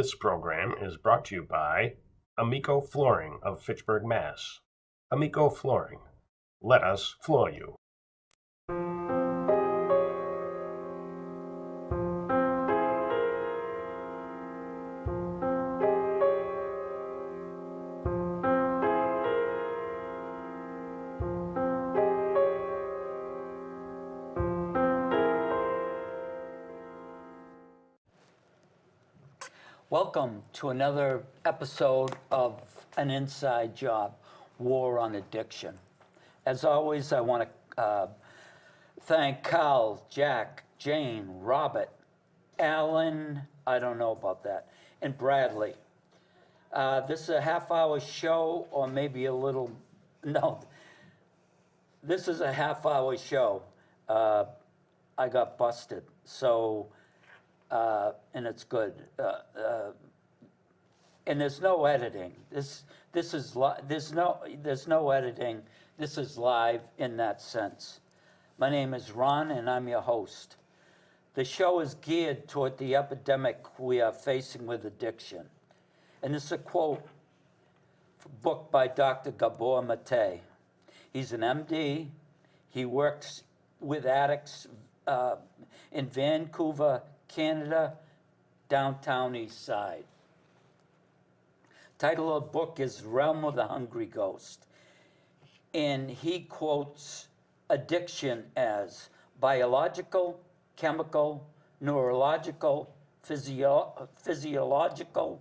This program is brought to you by Amico Flooring of Fitchburg, Mass. Amico Flooring. Let us floor you. Welcome to another episode of An Inside Job, War on Addiction. As always, I want to thank Carl, Jack, Jane, Robert, Alan, I don't know about that, and Bradley. This is a half-hour show, or maybe a little, no, this is a half-hour show. I got busted, so... and it's good. And there's no editing. This is there's no editing. This is live in that sense. My name is Ron, and I'm your host. The show is geared toward the epidemic we are facing with addiction. And this is a quote, book by Dr. Gabor Mate. He's an MD. He works with addicts in Vancouver, Canada, downtown East Side. Title of the book is Realm of the Hungry Ghost. And he quotes addiction as biological, chemical, neurological, physiological,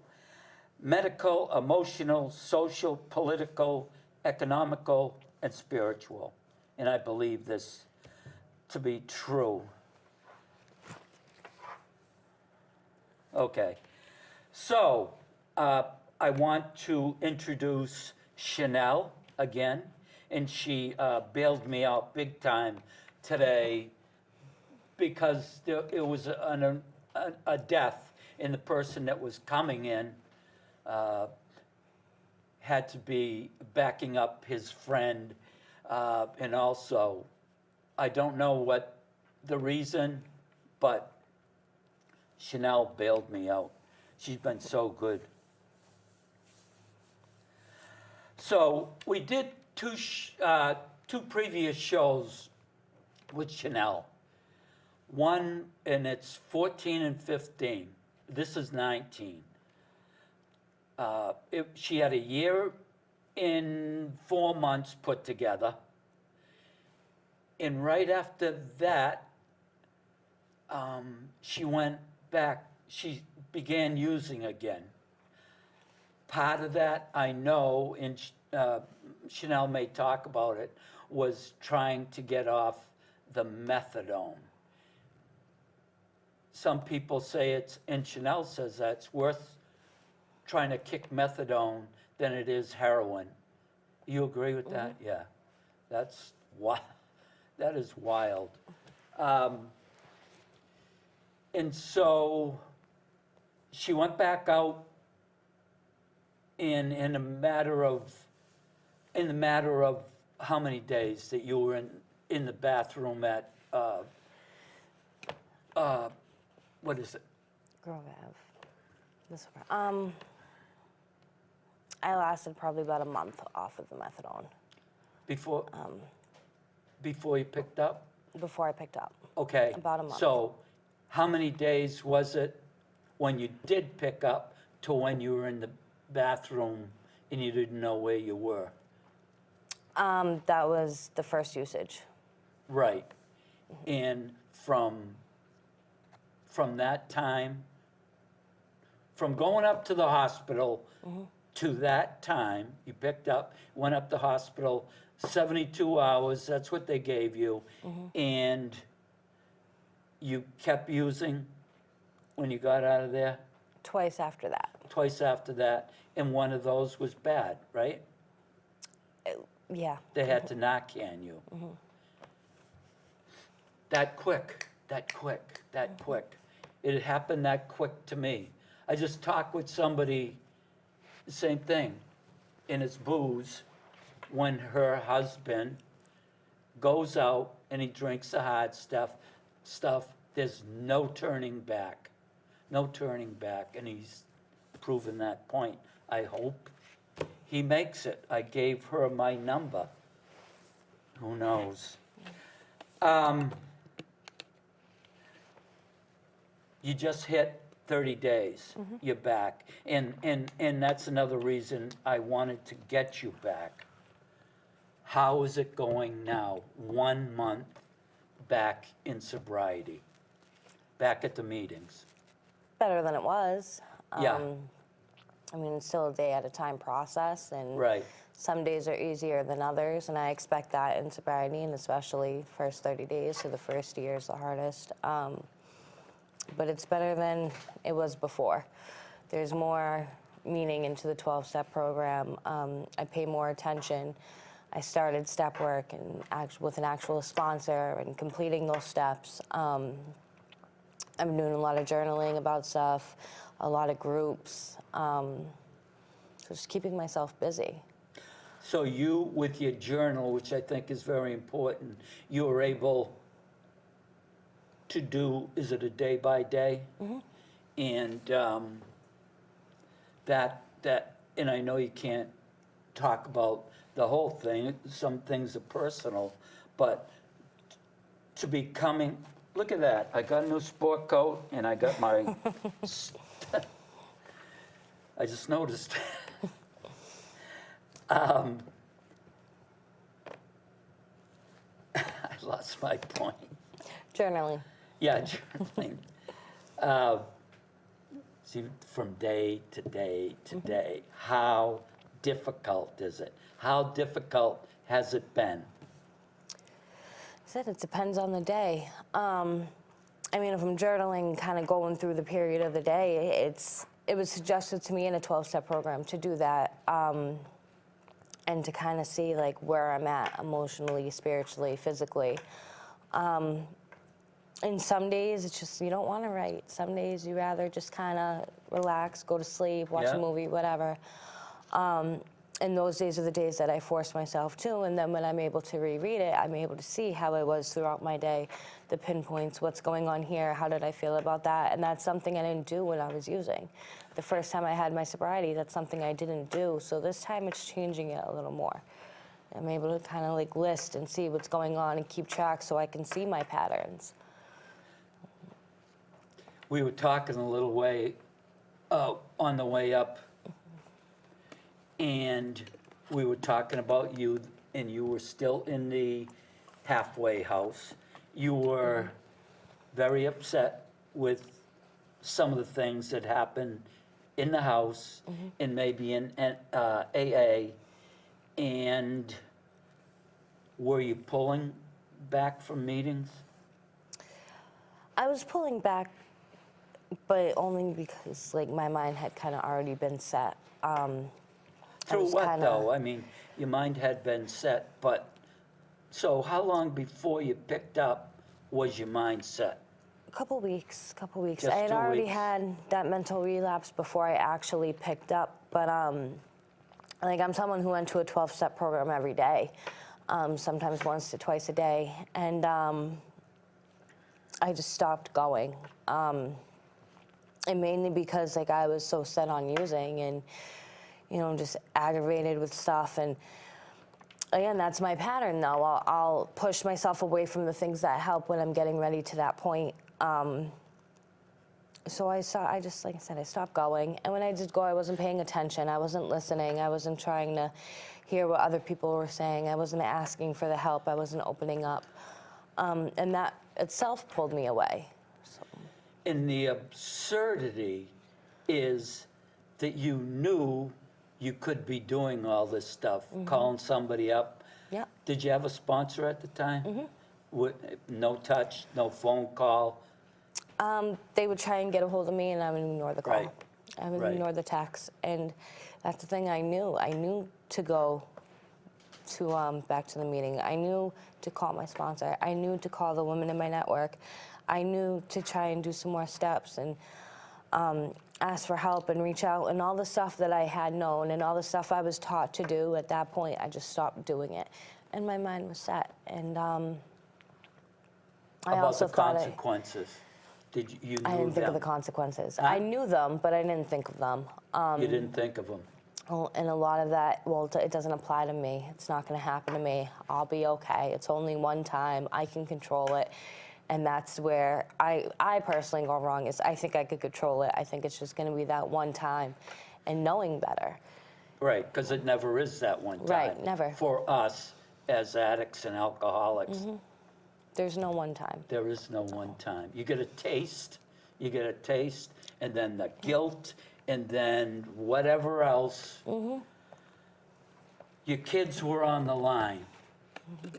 medical, emotional, social, political, economical, and spiritual. And I believe this to be true. Okay, so I want to introduce Chanelle again, and she bailed me out big time today because it was a death, and the person that was coming in had to be backing up his friend, and also, I don't know what the reason, but Chanelle bailed me out. She's been so good. So we did two previous shows with Chanelle. One, and it's 14 and 15. This is 19. She had a year in 4 months put together. And right after that, she went back, she began using again. Part of that, I know, and Chanelle may talk about it, was trying to get off the methadone. Some people say it's, and Chanelle says that it's worth trying to kick methadone than it is heroin. You agree with that? Yeah. That's wild. That is wild. And so she went back out in the matter of how many days that you were in the bathroom at what is it? Grove Ave. I lasted probably about a month off of the methadone. Before you picked up? Before I picked up. Okay. About a month. So how many days was it when you did pick up to when you were in the bathroom and you didn't know where you were? That was the first usage. Right. And from that time, from going up to the hospital to that time, you picked up, went up to the hospital, 72 hours, that's what they gave you, and you kept using when you got out of there? Twice after that. Twice after that, and one of those was bad, right? Yeah. They had to Narcan you. That quick. It happened that quick to me. I just talked with somebody, the same thing, and it's booze, when her husband goes out and he drinks the hard stuff, there's no turning back, and proven that point. I hope he makes it. I gave her my number. Who knows? You just hit 30 days. You're back. And that's another reason I wanted to get you back. How is it going now, 1 month back in sobriety, back at the meetings? Better than it was. Yeah. I mean, it's still a day at a time process, and Right. some days are easier than others, and I expect that in sobriety, and especially first 30 days, so the first year is the hardest. But it's better than it was before. There's more meaning into the 12-step program. I pay more attention. I started step work and with an actual sponsor and completing those steps. I'm doing a lot of journaling about stuff, a lot of groups. So just keeping myself busy. So you, with your journal, which I think is very important, you were able to do, is it a day by day? And and I know you can't talk about the whole thing, some things are personal, but to becoming, look at that, I got a new sport coat and I got my, I just noticed. I lost my point. Journaling. Yeah, journaling. See, from day to day to day, how difficult is it? How difficult has it been? I said it depends on the day. I mean, if I'm journaling, kind of going through the period of the day, it was suggested to me in a 12-step program to do that, and to kind of see like where I'm at emotionally, spiritually, physically. And some days it's just you don't want to write. Some days you rather just kind of relax, go to sleep, watch Yeah. a movie, whatever. And those days are the days that I force myself to. And then when I'm able to reread it, I'm able to see how I was throughout my day, the pinpoints, what's going on here, how did I feel about that. And that's something I didn't do when I was using. The first time I had my sobriety, that's something I didn't do. So this time it's changing it a little more. I'm able to kind of like list and see what's going on and keep track so I can see my patterns. We were talking a little way on the way up, and we were talking about you, and you were still in the halfway house. You were very upset with some of the things that happened in the house and maybe in AA, and were you pulling back from meetings? I was pulling back, but only because like my mind had kind of already been set. Through was what, kinda- though? I mean, your mind had been set, but, so how long before you picked up was your mind set? A couple weeks. Just I had 2 already weeks. had that mental relapse before I actually picked up, but like I'm someone who went to a 12-step program every day, sometimes once to twice a day, and I just stopped going. And mainly because like I was so set on using and, you know, just aggravated with stuff. And again, that's my pattern though. I'll push myself away from the things that help when I'm getting ready to that point. So I just, like I said, I stopped going. And when I did go, I wasn't paying attention. I wasn't listening. I wasn't trying to hear what other people were saying. I wasn't asking for the help. I wasn't opening up. And that itself pulled me away. So. And the absurdity is that you knew you could be doing all this stuff, calling somebody up. Yeah. Did you have a sponsor at the time? No touch, no phone call? They would try and get a hold of me, and I would ignore the call. Right. I would Right. ignore the text, and that's the thing I knew. I knew to go to back to the meeting. I knew to call my sponsor. I knew to call the women in my network. I knew to try and do some more steps and ask for help and reach out, and all the stuff that I had known and all the stuff I was taught to do at that point, I just stopped doing it, and my mind was set. And I About also the thought consequences? You I knew didn't think of the them? consequences. Huh? I knew them, but I didn't think of them. You didn't think of them. Well, and a lot of that, well, it doesn't apply to me. It's not going to happen to me. I'll be okay. It's only one time. I can control it. And that's where I personally go wrong, is I think I could control it. I think it's just going to be that one time and knowing better. Right, because it never is that one time. Right, never. For us as addicts and alcoholics, There's no one time. there is no one time. You get a taste, and then the guilt, and then whatever else. Your kids were on the line,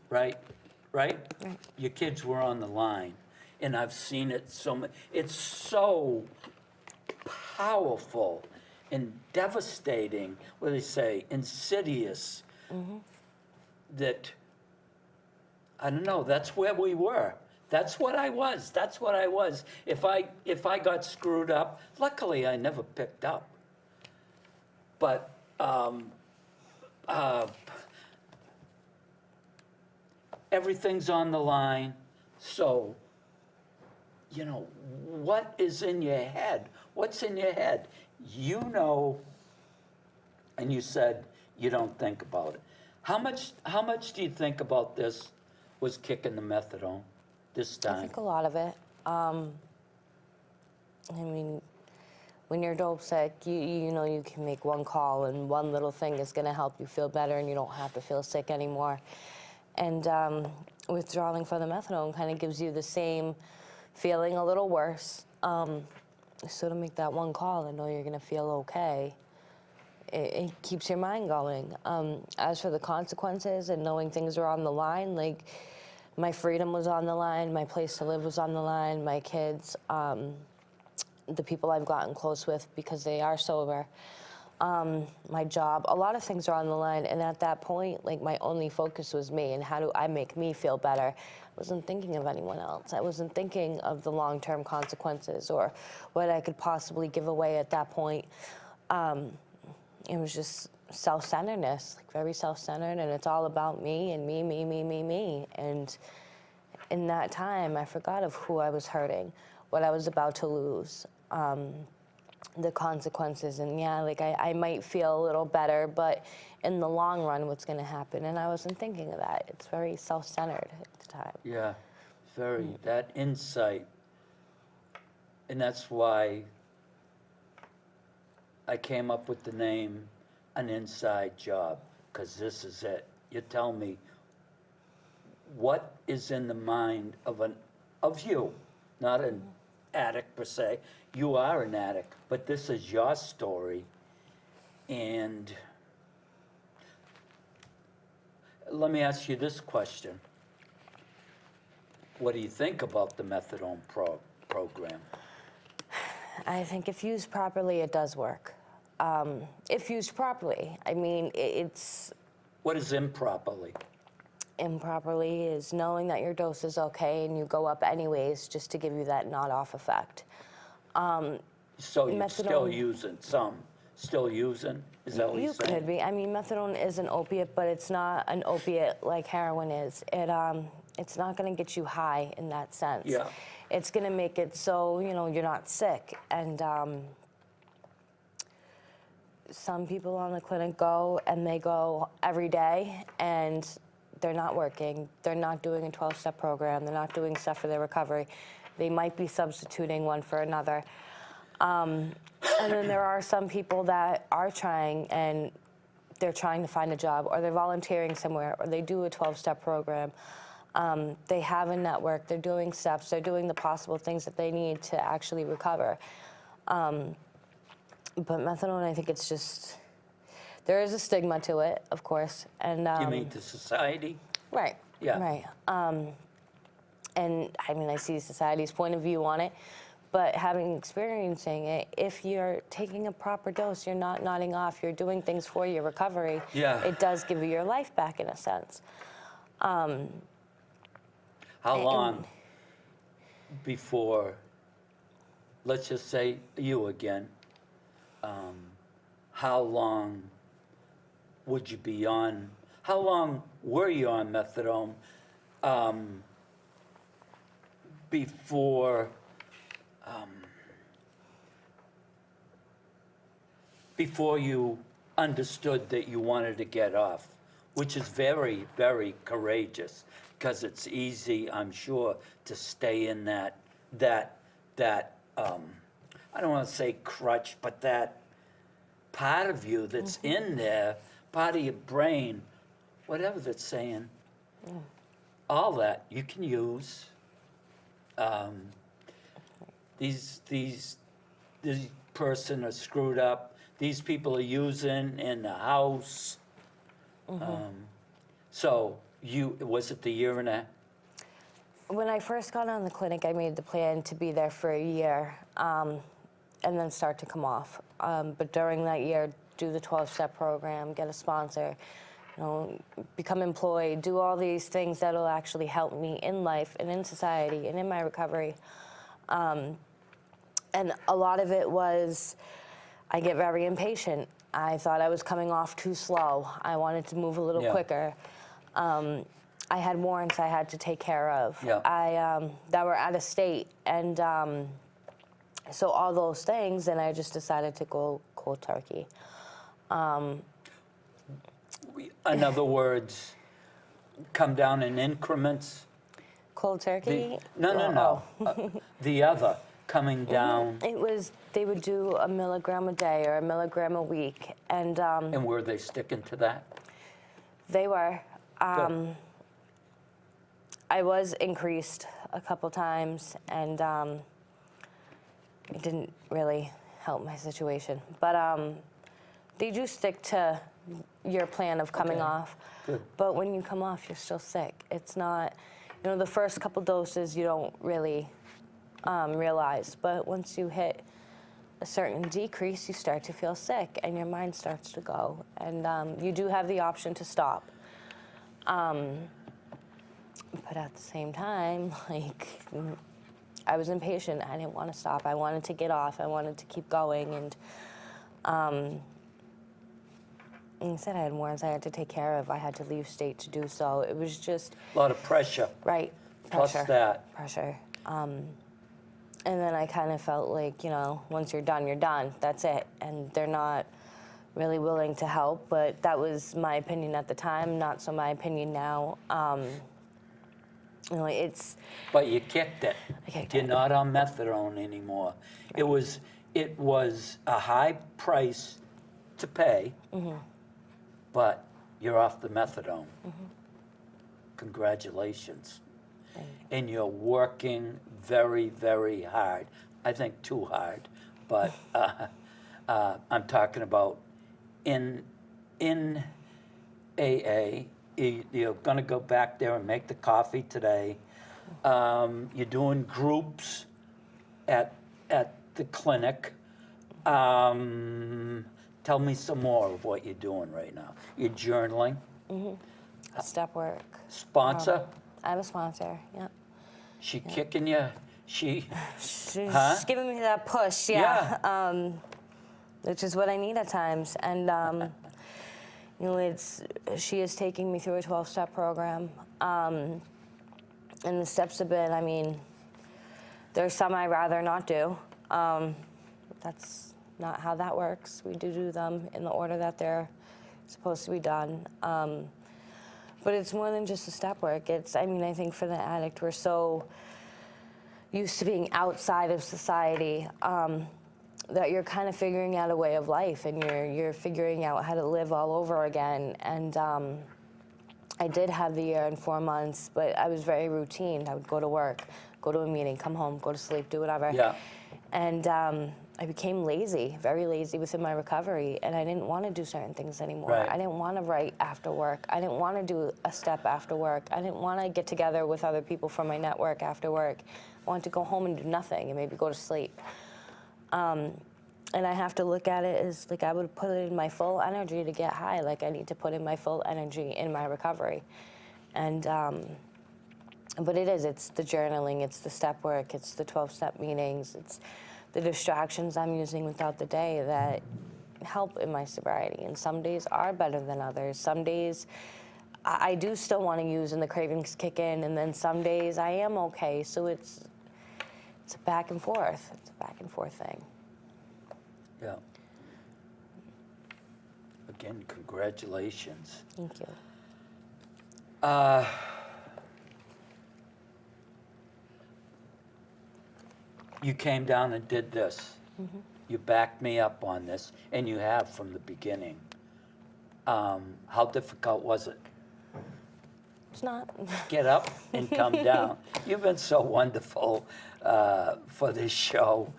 right? Right? Your kids were on the line. And I've seen it so much. It's so powerful and devastating, what do they say, insidious, that, I don't know, that's where we were. That's what I was. That's what I was. If I got screwed up, luckily I never picked up. But everything's on the line. So, you know, what is in your head? What's in your head? You know, and you said you don't think about it. How much do you think about this was kicking the methadone this I time? think a lot of it. I mean, when you're dope sick, you know you can make one call and one little thing is going to help you feel better and you don't have to feel sick anymore. And withdrawing from the methadone kind of gives you the same feeling, a little worse. So to make that one call and know you're going to feel okay, it keeps your mind going. As for the consequences and knowing things are on the line, like my freedom was on the line, my place to live was on the line, my kids, the people I've gotten close with because they are sober, my job, a lot of things are on the line. And at that point, like my only focus was me and how do I make me feel better. I wasn't thinking of anyone else. I wasn't thinking of the long-term consequences or what I could possibly give away at that point. It was just self-centeredness, like very self-centered, and it's all about me and me, me, me, me, me. And in that time, I forgot of who I was hurting, what I was about to lose, the consequences. And yeah, like I might feel a little better, but in the long run, what's going to happen? And I wasn't thinking of that. It's very self-centered at the time. Yeah, very, that insight. And that's why I came up with the name An Inside Job, because this is it. You tell me what is in the mind of you, not an addict per se. You are an addict, but this is your story. And let me ask you this question. What do you think about the methadone program? I think if used properly, it does work. If used properly, I mean, it's What is improperly? improperly is knowing that your dose is okay and you go up anyways just to give you that not-off effect. So you're still Methadone- using some? Still using? Is that what You you're saying? could be. I mean, methadone is an opiate, but it's not an opiate like heroin is. It's not going to get you high in that sense. Yeah. It's going to make it so, you know, you're not sick. And some people on the clinic go, and they go every day, and they're not working. They're not doing a 12-step program. They're not doing stuff for their recovery. They might be substituting one for another. And then there are some people that are trying, and they're trying to find a job, or they're volunteering somewhere, or they do a 12-step program. They have a network. They're doing steps. They're doing the possible things that they need to actually recover. But methadone, I think it's just, there is a stigma to it, of course. And You mean to society? right, Yeah. right. And I mean, I see society's point of view on it, but experiencing it, if you're taking a proper dose, you're not nodding off, you're doing things for your recovery, Yeah. it does give you your life back in a sense. How long before, let's just say you again, how long would you be on, how long were you on methadone before before you understood that you wanted to get off, which is very, very courageous, because it's easy, I'm sure, to stay in that I don't want to say crutch, but that part of you that's in there, part of your brain, whatever that's saying, all that you can use. These person are screwed up. These people are using in the house. So was it the year and a? When I first got on the clinic, I made the plan to be there for a year and then start to come off. But during that year, do the 12-step program, get a sponsor, become employed, do all these things that'll actually help me in life and in society and in my recovery. And a lot of it was, I get very impatient. I thought I was coming off too slow. I wanted to move a little quicker. I had warrants I had to take care of. That were out of state. And so all those things, and I just decided to go cold turkey. In other words, come down in increments? Cold turkey? No. The other, coming down. It was, they would do 1 milligram a day or 1 milligram a week. And were they sticking to that? they were. I was increased a couple times, and it didn't really help my situation. But they do stick to your plan of coming off. Good. But when you come off, you're still sick. It's not, the first couple doses you don't really realize. But once you hit a certain decrease, you start to feel sick, and your mind starts to go. And you do have the option to stop. But at the same time, I was impatient. I didn't want to stop. I wanted to get off. I wanted to keep going. And like I said, I had warrants I had to take care of. I had to leave state to do so. It was just... A lot of pressure. Right. Plus that. Pressure. And then I kind of felt like, once you're done, you're done. That's it. And they're not really willing to help. But that was my opinion at the time, not so my opinion now. It's... But you kicked it. I kicked You're it. not on methadone anymore. Right. It was a high price to pay, but you're off the methadone. Congratulations. Thank you. And you're working very, very hard. I think too hard, but I'm talking about in AA. You're going to go back there and make the coffee today. You're doing groups at the clinic. Tell me some more of what you're doing right now. You're journaling. Step work. Sponsor? I have a sponsor, yep. She kicking you? She's She's giving me that push, which is what I need at times. And she is taking me through a 12-step program. And the steps have been, there's some I'd rather not do. That's not how that works. We do them in the order that they're supposed to be done. But it's more than just the step work. I think for the addict, we're so used to being outside of society that you're kind of figuring out a way of life, and you're figuring out how to live all over again. And I did have the year in 4 months, but I was very routine. I would go to work, go to a meeting, come home, go to sleep, do whatever. Yeah. And I became lazy, very lazy within my recovery, and I didn't want to do certain things anymore. Right. I didn't want to write after work. I didn't want to do a step after work. I didn't want to get together with other people from my network after work. I wanted to go home and do nothing and maybe go to sleep. And I have to look at it as I would put it in my full energy to get high. I need to put in my full energy in my recovery. And but it's the journaling, it's the step work, it's the 12-step meetings, it's the distractions I'm using without the day that help in my sobriety. And some days are better than others. Some days I do still want to use and the cravings kick in, and then some days I am okay. So it's a back and forth. It's a back and forth thing. Yeah. Again, congratulations. Thank you. You came down and did this. You backed me up on this, and you have from the beginning. How difficult was it? It's not. Get up and come down. You've been so wonderful for this show.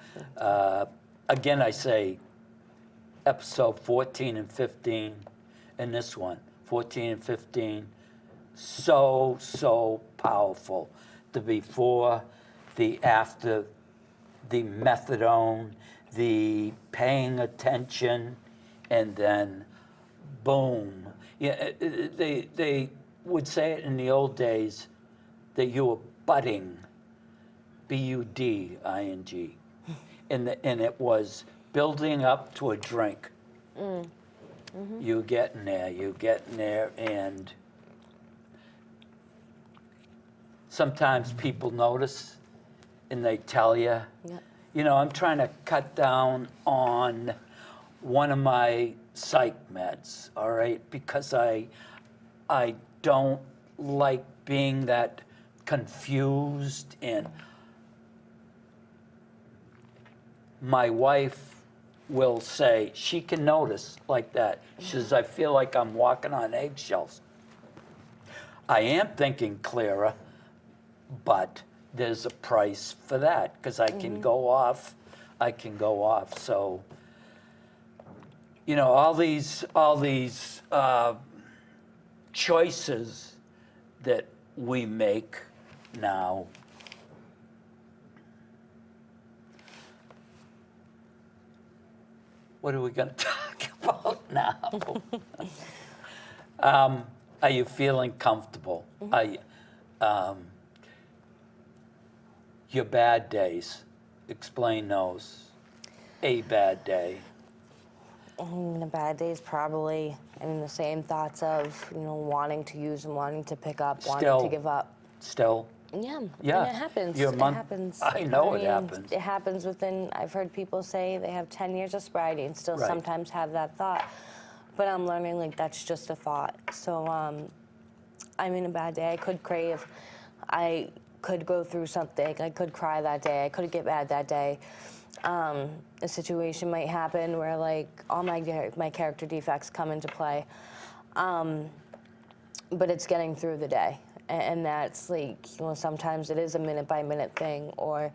Again, I say episode 14 and 15, and this one, 14 and 15, so powerful. The before, the after, the methadone, the paying attention, and then boom. Yeah, they would say it in the old days that you were budding, B-U-D-I-N-G, and it was building up to a drink. You're getting there, and sometimes people notice and they tell you, Yep. you know, I'm trying to cut down on one of my psych meds, all right, because I don't like being that confused, and my wife will say, she can notice like that. She says, I feel like I'm walking on eggshells. I am thinking clearer, but there's a price for that because I can go off. So, you know, all these choices that we make now. What are we going to talk about now? Are you feeling comfortable? Are you, your bad days, explain those. A bad day. The bad days probably, the same thoughts of, wanting to use and wanting to pick up, wanting to give up. Still? Yeah, Yeah. and it happens. Your month- It happens. I know it happens. It happens within, I've heard people say they have 10 years of sobriety and still Right. sometimes have that thought. But I'm learning, like, that's just a thought. So, I'm in a bad day. I could crave. I could go through something. I could cry that day. I could get mad that day. A situation might happen where, like, all my character defects come into play. But it's getting through the day. And that's, like, sometimes it is a minute-by-minute thing or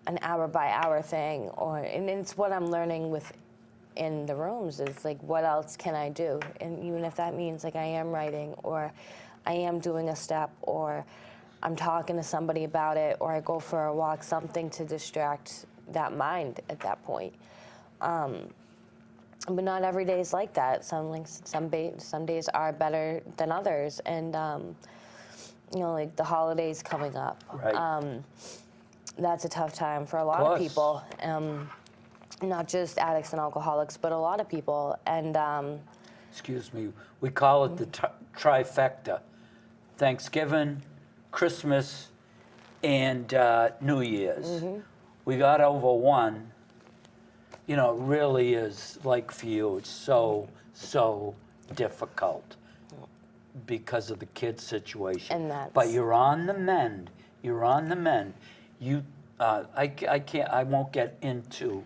an hour-by-hour thing. And it's what I'm learning in the rooms is, like, what else can I do? And even if that means, like, I am writing or I am doing a step or I'm talking to somebody about it or I go for a walk, something to distract that mind at that point. But not every day is like that. Some days are better than others. And, like the holidays coming up. Right. That's a tough time for a lot of people. Not just addicts and alcoholics, but a lot of people. And Excuse me, we call it the trifecta. Thanksgiving, Christmas, and New Year's. We got over one. You know, it really is, like for you, it's so difficult because of the kid situation. And that's- But you're on the mend. You're on the mend. You, I won't get into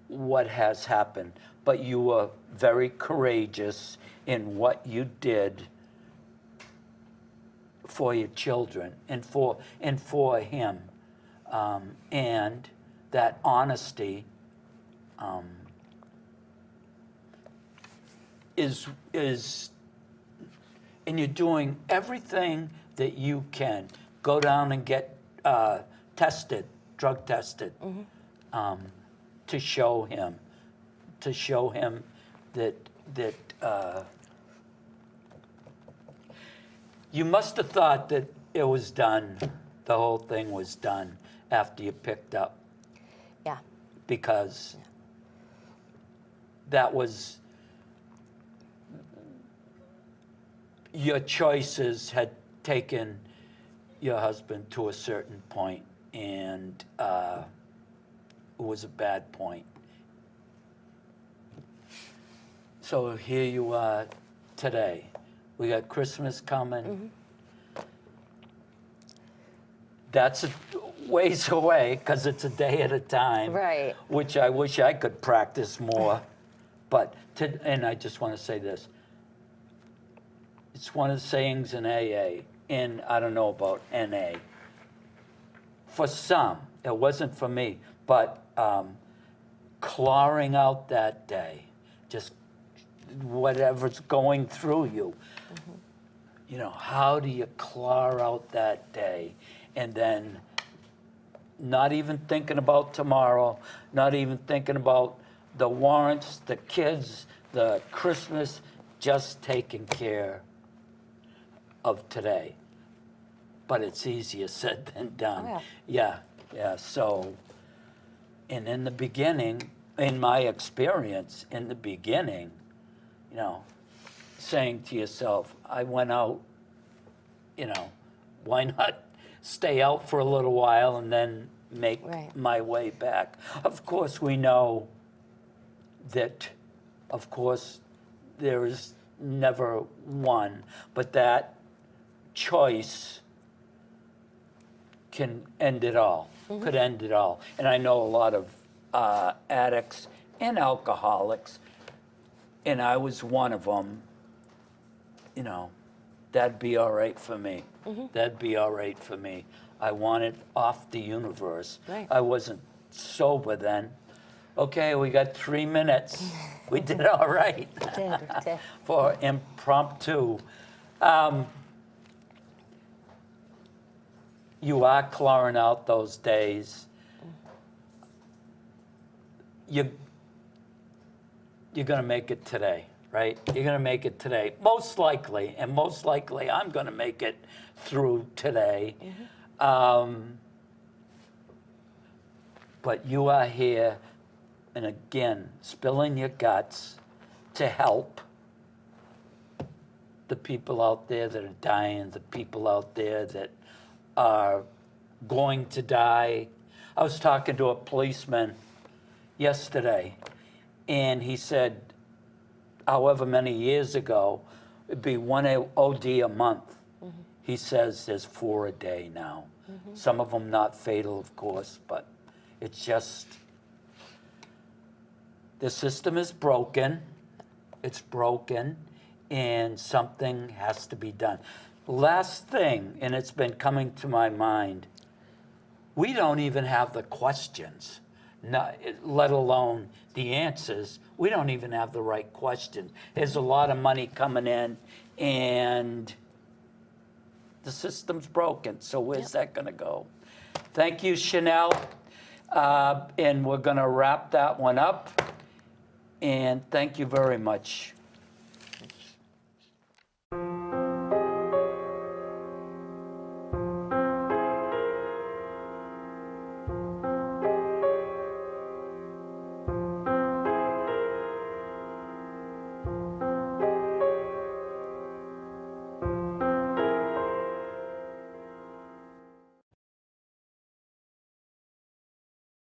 what has happened, but you were very courageous in what you did for your children and for him, and that honesty is, and you're doing everything that you can. Go down and get tested, drug tested, to show him that you must have thought that it was done, the whole thing was done after you picked up, yeah, because that was, your choices had taken your husband to a certain point, and it was a bad point. So here you are today. We got Christmas coming. That's a ways away because it's a day at a time. Right. Which I wish I could practice more. But, and I just want to say this. It's one of the sayings in AA, and I don't know about NA. For some, it wasn't for me, but clawing out that day, just whatever's going through you. You know, how do you claw out that day? And then not even thinking about tomorrow, not even thinking about the warrants, the kids, the Christmas, just taking care of today. But it's easier said than done. Oh, yeah. So, and in the beginning, in my experience, in the beginning, you know, saying to yourself, I went out, you know, why not stay out for a little while and then make my way back? Of course, we know that, of course, there is never one, but that choice can end it all, could end it all. And I know a lot of addicts and alcoholics, and I was one of them. You know, that'd be all right for me. That'd be all right for me. I wanted off the universe. Right. I wasn't sober then. Okay, we got 3 minutes. We did all right We did. for impromptu. You are clawing out those days. You're going to make it today, right? You're going to make it today, most likely, and most likely I'm going to make it through today. But you are here, and again, spilling your guts to help the people out there that are dying, the people out there that are going to die. I was talking to a policeman yesterday, and he said, however many years ago, it'd be one OD a month. He says there's 4 a day now. Some of them not fatal, of course, but it's just, the system is broken. It's broken, and something has to be done. Last thing, and it's been coming to my mind, we don't even have the questions, let alone the answers. We don't even have the right questions. There's a lot of money coming in, and the system's broken, so where's that going to go? Thank you, Chanelle. And we're going to wrap that one up, and thank you very much.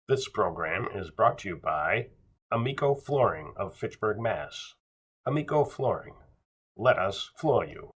This program is brought to you by Amico Flooring of Fitchburg, Mass. Amico Flooring. Let us floor you.